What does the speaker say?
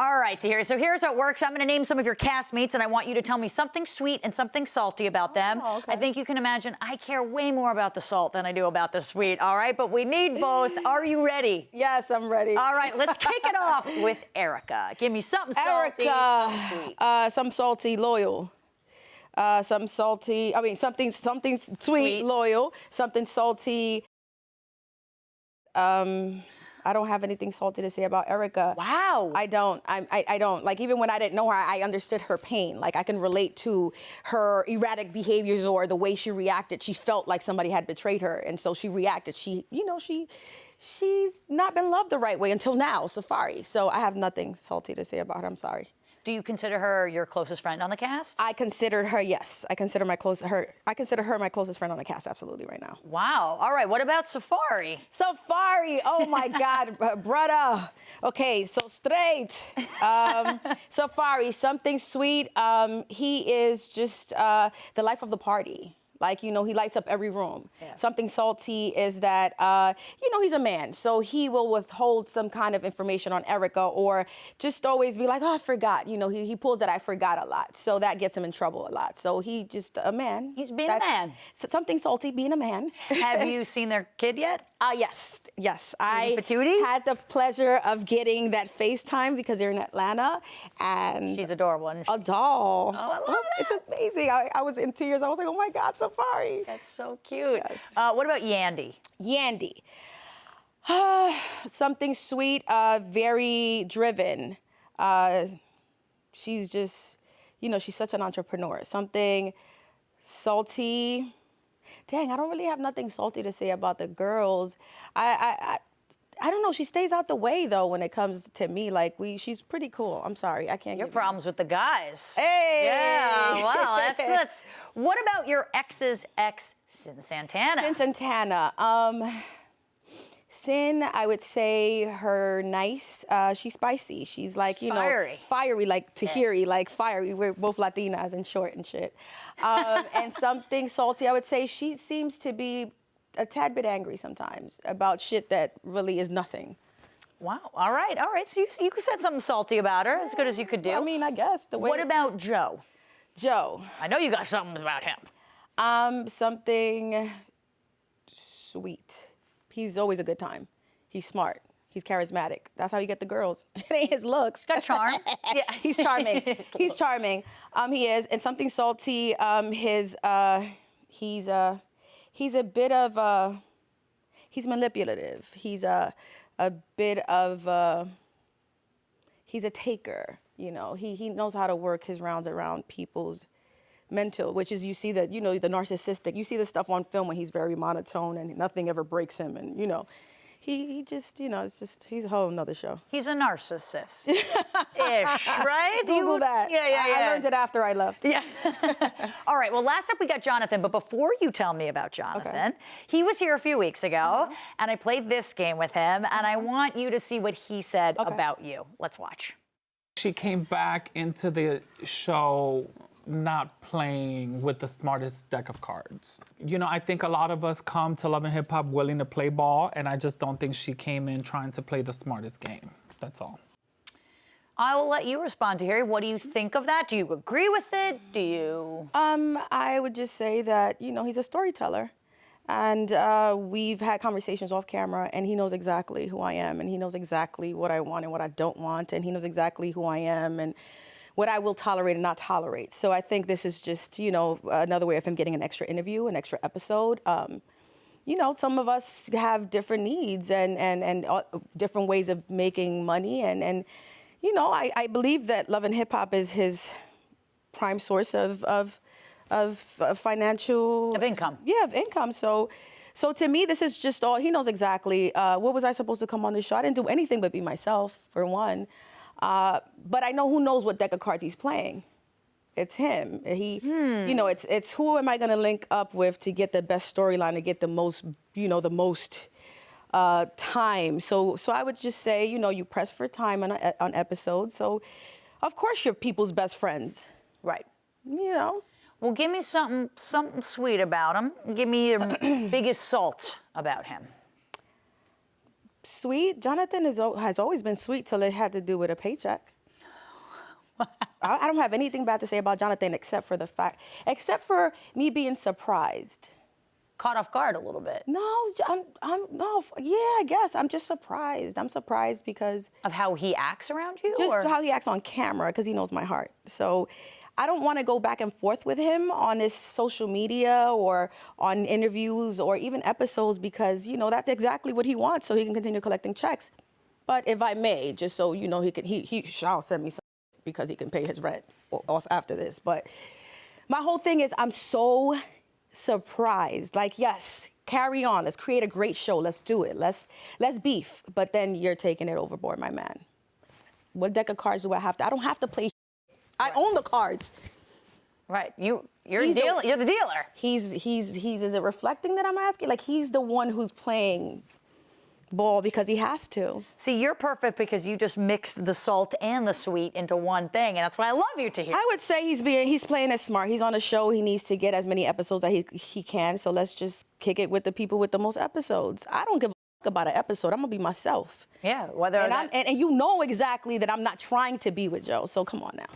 All right, Tahiry, so here's how it works. I'm going to name some of your castmates, and I want you to tell me something sweet and something salty about them. Okay. I think you can imagine I care way more about the salt than I do about the sweet, all right? But we need both. Are you ready? Yes, I'm ready. All right, let's kick it off with Erica. Give me something salty, something sweet. Some salty, loyal. Something sweet, loyal. Something salty. I don't have anything salty to say about Erica. Wow. I don't. I don't. Like, even when I didn't know her, I understood her pain. Like, I can relate to her erratic behaviors or the way she reacted. She felt like somebody had betrayed her, and so she reacted. She's not been loved the right way until now, Safaree. So I have nothing salty to say about her. I'm sorry. Do you consider her your closest friend on the cast? I considered her, yes. I consider her my closest friend on the cast, absolutely, right now. Wow. All right. What about Safaree? Safaree, oh my God, brother. Okay, so straight. Safaree, something sweet. He is just the life of the party. Like, he lights up every room. Yeah. Something salty is that, he's a man. So he will withhold some kind of information on Erica or just always be like, oh, I forgot. He pulls that I forgot a lot. So that gets him in trouble a lot. So he just a man. He's being a man. Something salty, being a man. Have you seen their kid yet? Yes. I Patootie? had the pleasure of getting that FaceTime because they're in Atlanta. And she's adorable, isn't she? A doll. Oh, I love that. It's amazing. I was in tears. I was like, oh my God, Safaree. That's so cute. Yes. What about YANDY? YANDY. Something sweet, very driven. She's just, she's such an entrepreneur. Something salty. Dang, I don't really have nothing salty to say about the girls. I don't know. She stays out the way though when it comes to me. Like she's pretty cool. I'm sorry, I can't. Your problems with the guys. Hey. Yeah. Wow. That's. What about your ex's ex, Santana? Santana. Sin, I would say her nice. She's spicy. She's like, fiery like Tahiry, like fiery. We're both Latinas and short and shit. And something salty, I would say she seems to be a tad bit angry sometimes about shit that really is nothing. Wow. All right. So you said something salty about her, as good as you could do. I mean, I guess the way. What about Joe? Joe. I know you got something about him. Something sweet. He's always a good time. He's smart. He's charismatic. That's how you get the girls. It ain't his looks. He's got charm. Yeah, he's charming. He's charming. He is. And something salty. He's a bit of he's manipulative. He's a bit of he's a taker. He knows how to work his rounds around people's mental, which is, you see that, the narcissistic, you see the stuff on film when he's very monotone and nothing ever breaks him. And, he just, it's just, he's a whole nother show. He's a narcissist-ish, right? Google that. Yeah. I learned it after I left. Yeah. All right, well, last up we got Jonathan, but before you tell me about Jonathan, he was here a few weeks ago, and I played this game with him, and I want you to see what he said about you. Let's watch. She came back into the show not playing with the smartest deck of cards. I think a lot of us come to Love and Hip Hop willing to play ball, and I just don't think she came in trying to play the smartest game. That's all. I will let you respond to Tahiry. What do you think of that? Do you agree with it? Do you? I would just say that, he's a storyteller. And we've had conversations off camera, and he knows exactly who I am, and he knows exactly what I want and what I don't want, and he knows exactly who I am and what I will tolerate and not tolerate. So I think this is just, another way of him getting an extra interview, an extra episode. Some of us have different needs and different ways of making money. And I believe that Love and Hip Hop is his prime source of financial... Of income. Yeah, of income. So to me, this is just all, he knows exactly what was I supposed to come on this show. I didn't do anything but be myself, for one. But I know who knows what deck of cards he's playing. It's him. It's who am I going to link up with to get the best storyline, to get the most, the most time. So I would just say, you press for time on episodes. So, of course, you're people's best friends. Right. Well, give me something sweet about him. Give me your biggest salt about him. Sweet. Jonathan has always been sweet till it had to do with a paycheck. I don't have anything bad to say about Jonathan except for me being surprised. Caught off guard a little bit. No, I guess. I'm just surprised. I'm surprised because... Of how he acts around you? Just how he acts on camera, because he knows my heart. So I don't want to go back and forth with him on this social media or on interviews or even episodes because, you know, that's exactly what he wants so he can continue collecting checks. But if I may, just so you know, he shall send me some because he can pay his rent off after this. But my whole thing is I'm so surprised. Like, yes, carry on. Let's create a great show. Let's do it. Let's beef. But then you're taking it overboard, my man. What deck of cards do I have to? I don't have to play. I own the cards. Right. You're the dealer. Is it reflecting that I'm asking? Like, he's the one who's playing ball because he has to. See, you're perfect because you just mixed the salt and the sweet into one thing, and that's why I love you, Tahiry. I would say he's playing it smart. He's on a show. He needs to get as many episodes as he can. So let's just kick it with the people with the most episodes. I don't give a fuck about an episode. I'm gonna be myself. Yeah, whether and you know exactly that I'm not trying to be with Joe. So come on now.